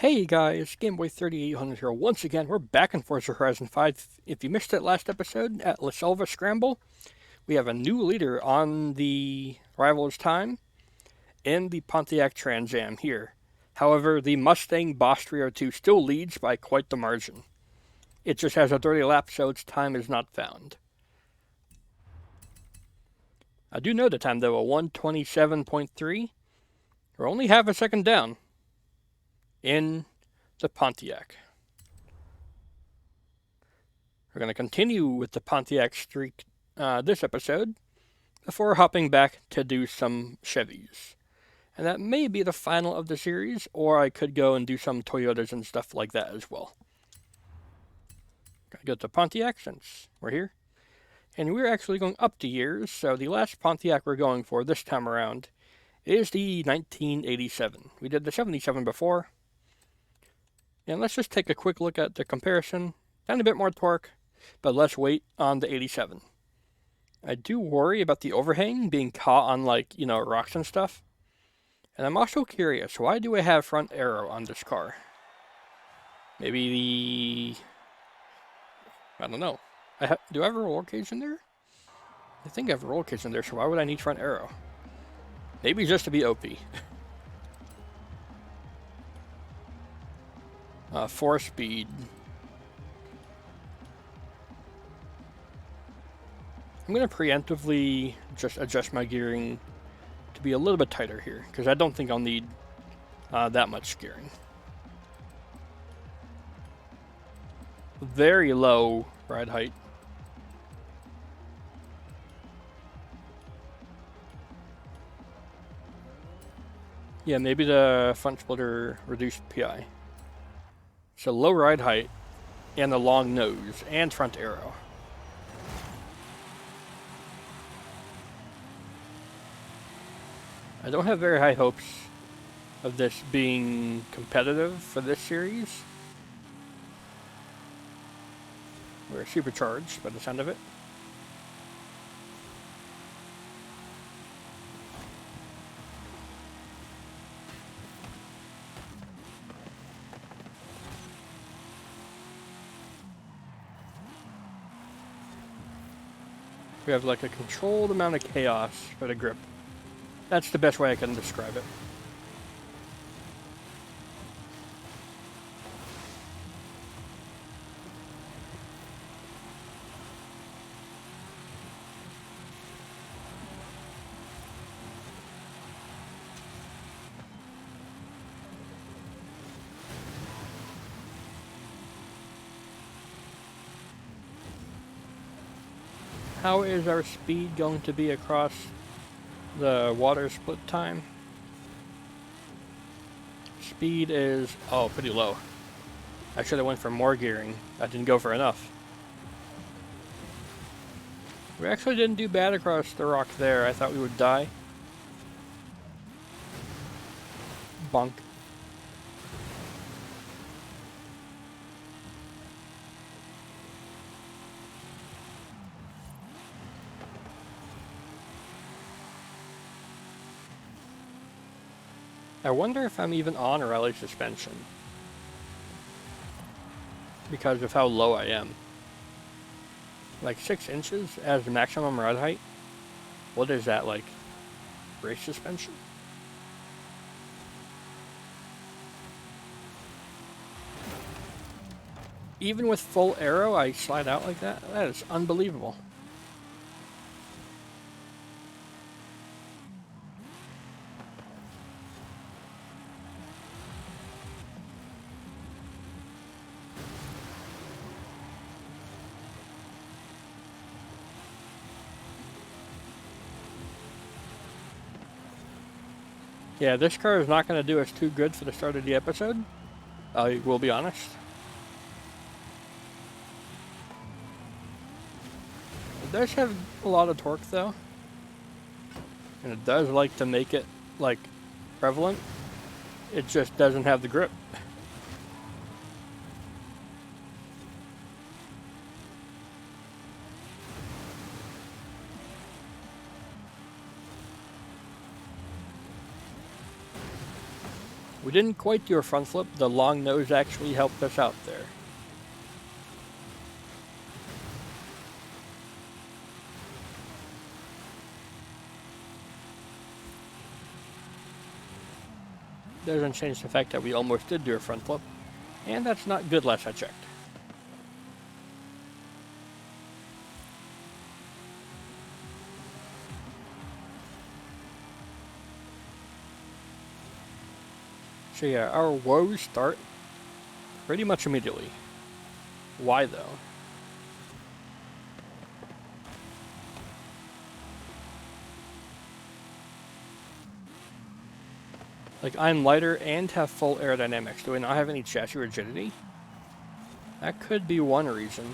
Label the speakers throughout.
Speaker 1: Hey guys, Gameboy3800 here once again. We're back in Forza Horizon 5. If you missed it last episode at La Selva Scramble, we have a new leader on the Rivals Time in the Pontiac Trans Am here. However, the Mustang Boss 302 still leads by quite the margin. It just has a dirty lap, so its time is not found. I do know the time though, a 1:27.3. We're only half a second down in the Pontiac. We're going to continue with the Pontiac streak this episode before hopping back to do some Chevys. And that may be the final of the series, or I could go and do some Toyotas and stuff like that as well. Gotta go to Pontiac since we're here. And we're actually going up the years, so the last Pontiac we're going for this time around is the 1987. We did the 77 before. And let's just take a quick look at the comparison. Down a bit more torque, but less weight on the 87. I do worry about the overhang being caught on, rocks and stuff. And I'm also curious, why do I have front aero on this car? Maybe I don't know. Do I have a roll cage in there? I think I have a roll cage in there, so why would I need front aero? Maybe just to be OP. 4-speed. I'm going to preemptively just adjust my gearing to be a little bit tighter here, because I don't think I'll need that much gearing. Very low ride height. Yeah, maybe the front splitter reduced PI. So low ride height, and the long nose, and front aero. I don't have very high hopes of this being competitive for this series. We're supercharged by the sound of it. We have like a controlled amount of chaos for the grip. That's the best way I can describe it. How is our speed going to be across the water split time? Speed is, pretty low. I should have went for more gearing. I didn't go for enough. We actually didn't do bad across the rock there. I thought we would die. Bonk. I wonder if I'm even on a rally suspension because of how low I am. Like 6 inches as the maximum ride height? What is that, like race suspension? Even with full aero, I slide out like that? That is unbelievable. Yeah, this car is not going to do us too good for the start of the episode. I will be honest. It does have a lot of torque though. And it does like to make it, prevalent. It just doesn't have the grip. We didn't quite do a front flip. The long nose actually helped us out there. Doesn't change the fact that we almost did do a front flip. And that's not good last I checked. So yeah, our woes start pretty much immediately. Why though? Like, I'm lighter and have full aerodynamics. Do I not have any chassis rigidity? That could be one reason.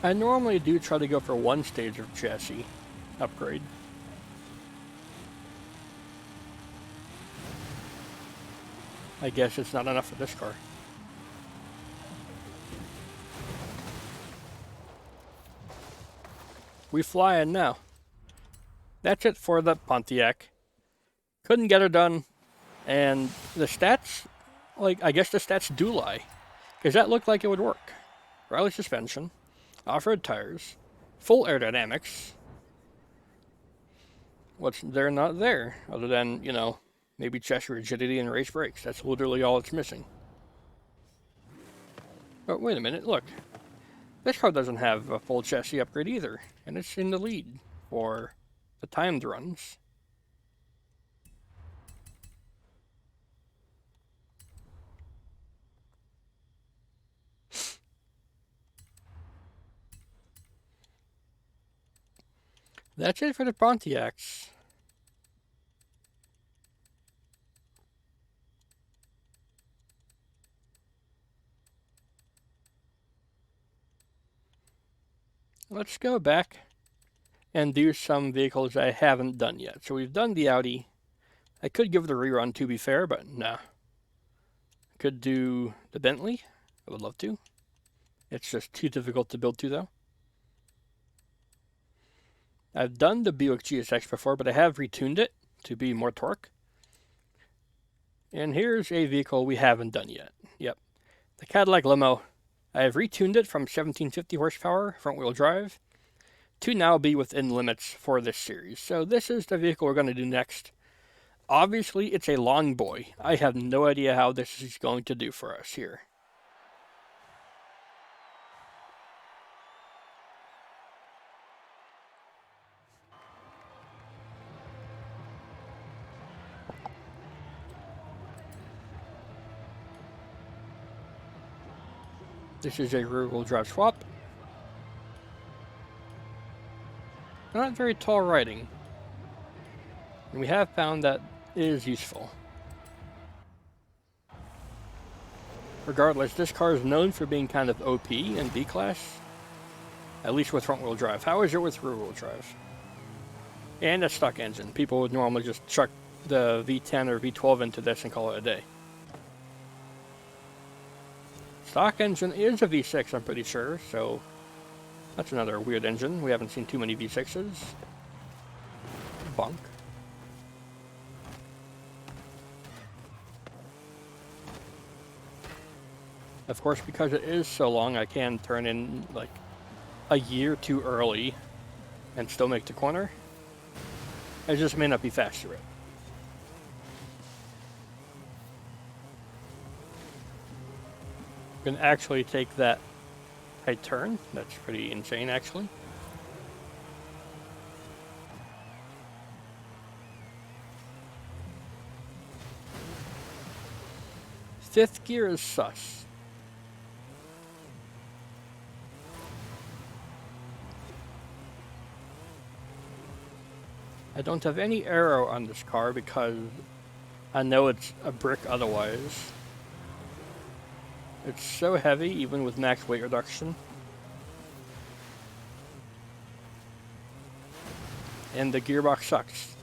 Speaker 1: I normally do try to go for one stage of chassis upgrade. I guess it's not enough for this car. We flying now. That's it for the Pontiac. Couldn't get her done. And the stats, like, I guess the stats do lie. Because that looked like it would work. Rally suspension. Off-road tires, full aerodynamics. They're not there, other than, you know, maybe chassis rigidity and race brakes. That's literally all it's missing. But wait a minute, look. This car doesn't have a full chassis upgrade either, and it's in the lead for the timed runs. That's it for the Pontiacs. Let's go back and do some vehicles I haven't done yet. So we've done the Audi. I could give it a rerun to be fair, but nah. Could do the Bentley. I would love to. It's just too difficult to build to though. I've done the Buick GSX before, but I have retuned it to be more torque. And here's a vehicle we haven't done yet. Yep, the Cadillac Limo. I have retuned it from 1750 horsepower front-wheel drive to now be within limits for this series. So this is the vehicle we're going to do next. Obviously, it's a long boy. I have no idea how this is going to do for us here. This is a rear-wheel drive swap. Not very tall riding. And we have found that it is useful. Regardless, this car is known for being kind of OP in B-Class. At least with front-wheel drive. How is it with rear-wheel drive? And a stock engine. People would normally just chuck the V10 or V12 into this and call it a day. Stock engine is a V6, I'm pretty sure, so that's another weird engine. We haven't seen too many V6s. Bunk. Of course, because it is so long, I can turn in like a year too early and still make the corner. I just may not be fast through it. Can actually take that tight turn. That's pretty insane, actually. Fifth gear is sus. I don't have any aero on this car because I know it's a brick otherwise. It's so heavy, even with max weight reduction. And the gearbox sucks.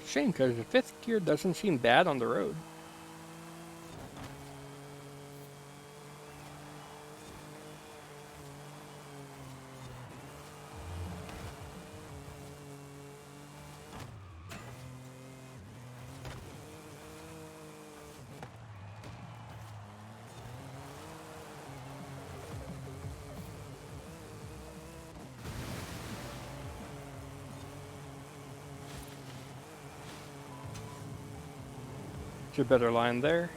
Speaker 1: Shame, because the 5th gear doesn't seem bad on the road. It's a better line there.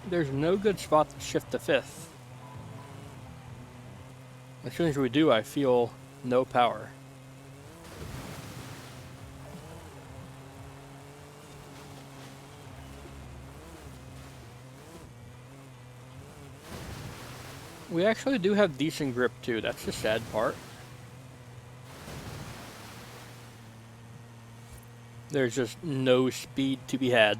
Speaker 1: There's no good spot to shift to 5th. As soon as we do, I feel no power. We actually do have decent grip too, that's the sad part. There's just no speed to be had.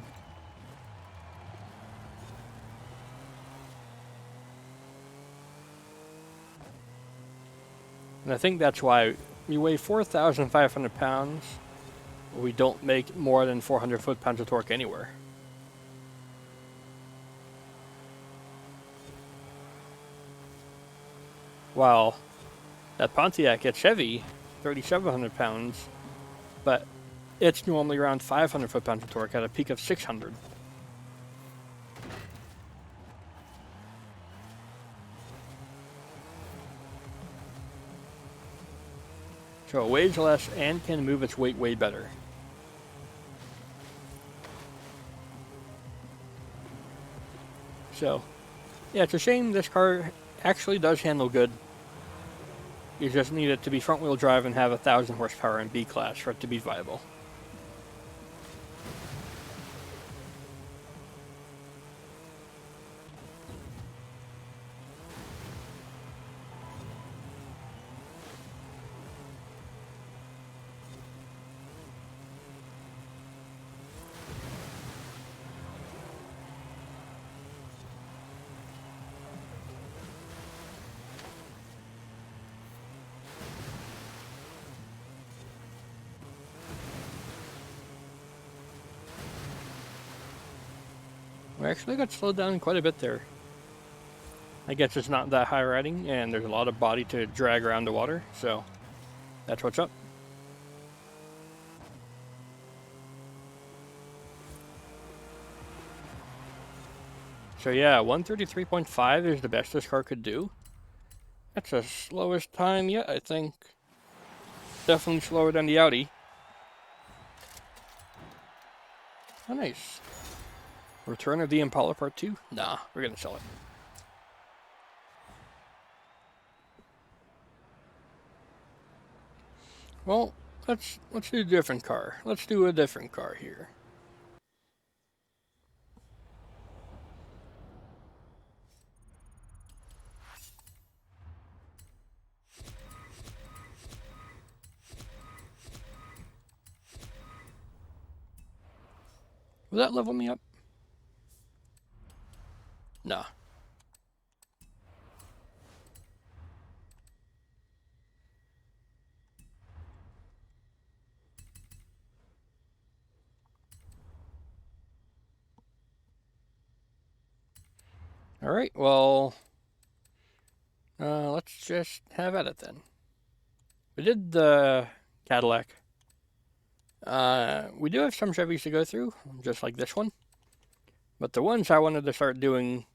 Speaker 1: And I think that's why we weigh 4,500 pounds. We don't make more than 400 foot-pounds of torque anywhere. While that Pontiac at Chevy, 3,700 pounds, but it's normally around 500 foot-pounds of torque at a peak of 600. So it weighs less and can move its weight way better. So, yeah, it's a shame this car actually does handle good. You just need it to be front-wheel drive and have 1,000 horsepower in B-Class for it to be viable. We actually got slowed down quite a bit there. I guess it's not that high riding, and there's a lot of body to drag around the water, so that's what's up. So yeah, 133.5 is the best this car could do. That's the slowest time yet, I think. Definitely slower than the Audi. Oh, nice. Return of the Impala Part 2? Nah, we're gonna sell it. Well, let's do a different car. Let's do a different car here. Will that level me up? Nah. Alright, well, let's just have at it then. We did the Cadillac. We do have some Chevys to go through, just like this one. But the ones I wanted to start doing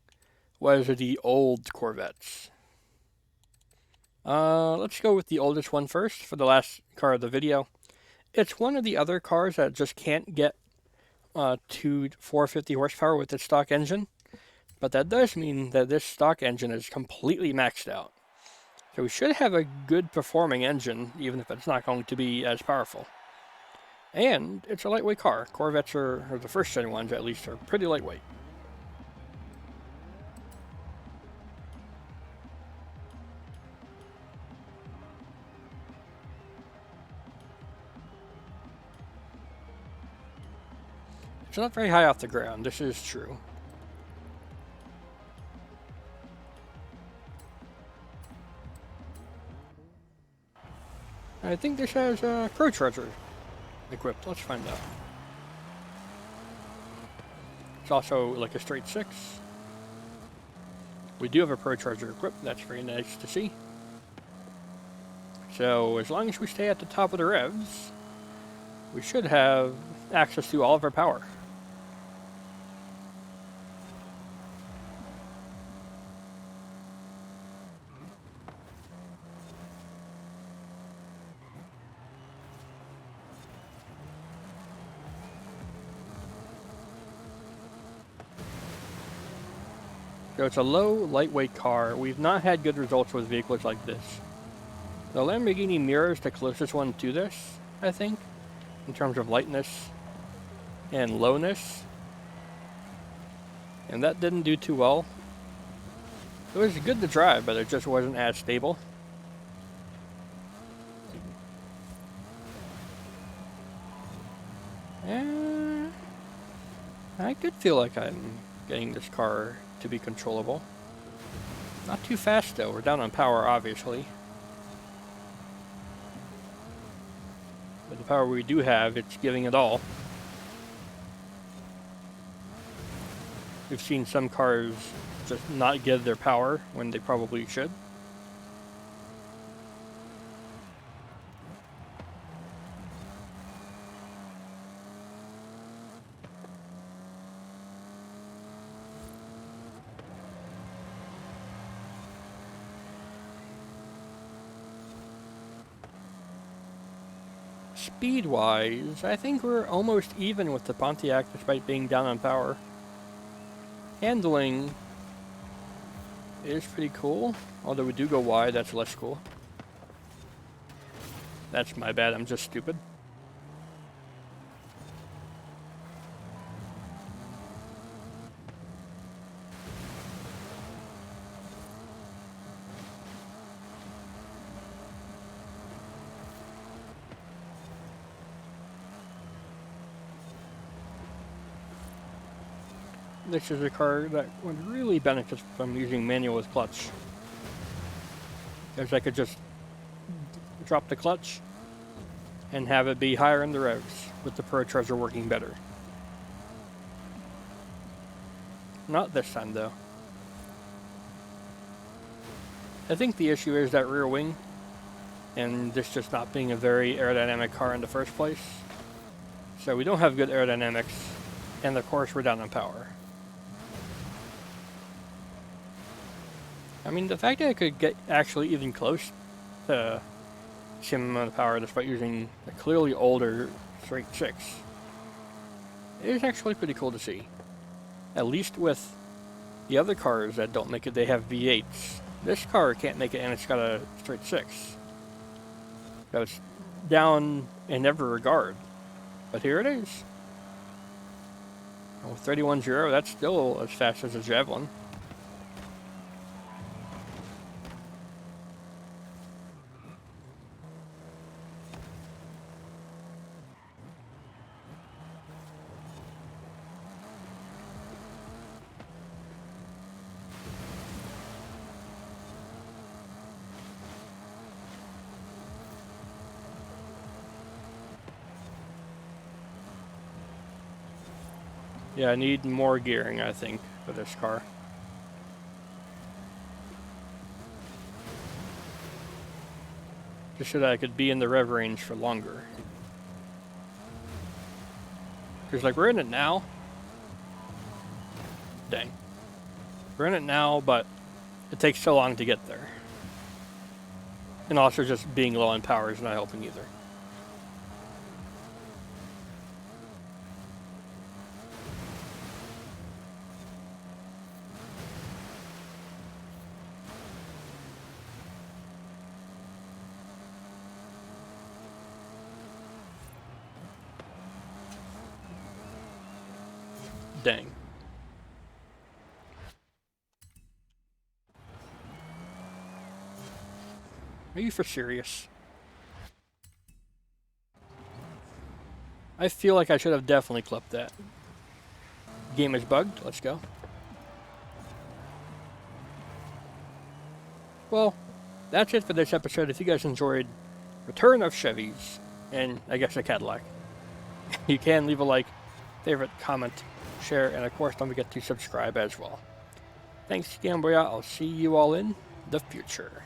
Speaker 1: was the old Corvettes. Let's go with the oldest one first for the last car of the video. It's one of the other cars that just can't get to 450 horsepower with its stock engine, but that does mean that this stock engine is completely maxed out. So we should have a good performing engine, even if it's not going to be as powerful. And it's a lightweight car. Corvettes or the first gen ones at least, are pretty lightweight. It's not very high off the ground, this is true. I think this has a Pro Charger equipped. Let's find out. It's also like a straight 6. We do have a Pro Charger equipped. That's very nice to see. So as long as we stay at the top of the revs, we should have access to all of our power. So it's a low, lightweight car. We've not had good results with vehicles like this. The Lamborghini mirrors the closest one to this, I think, in terms of lightness and lowness. And that didn't do too well. It was good to drive, but it just wasn't as stable. And I could feel like I'm getting this car to be controllable. Not too fast though, we're down on power obviously. But the power we do have, it's giving it all. We've seen some cars just not give their power when they probably should. Speed-wise, I think we're almost even with the Pontiac despite being down on power. Handling is pretty cool, although we do go wide, that's less cool. That's my bad, I'm just stupid. This is a car that would really benefit from using manual with clutch. Because I could just drop the clutch and have it be higher in the revs with the Pro Charger working better. Not this time though. I think the issue is that rear wing and this just not being a very aerodynamic car in the first place. So we don't have good aerodynamics, and of course we're down on power. I mean, the fact that I could get actually even close to same amount of power despite using a clearly older straight 6 is actually pretty cool to see. At least with the other cars that don't make it, they have V8s. This car can't make it and it's got a straight 6. So it's down in every regard. But here it is. Oh, 31.0, that's still as fast as a Javelin. Yeah, I need more gearing, I think, for this car. Just so that I could be in the rev range for longer. Because, like, we're in it now. Dang. We're in it now, but it takes so long to get there. And also just being low on power is not helping either. Dang. Are you for serious? I feel like I should have definitely clipped that. Game is bugged. Let's go. Well, that's it for this episode. If you guys enjoyed Return of Chevys, and I guess a Cadillac, you can leave a like, favorite, comment, share, and of course don't forget to subscribe as well. Thanks again, boya. I'll see you all in the future.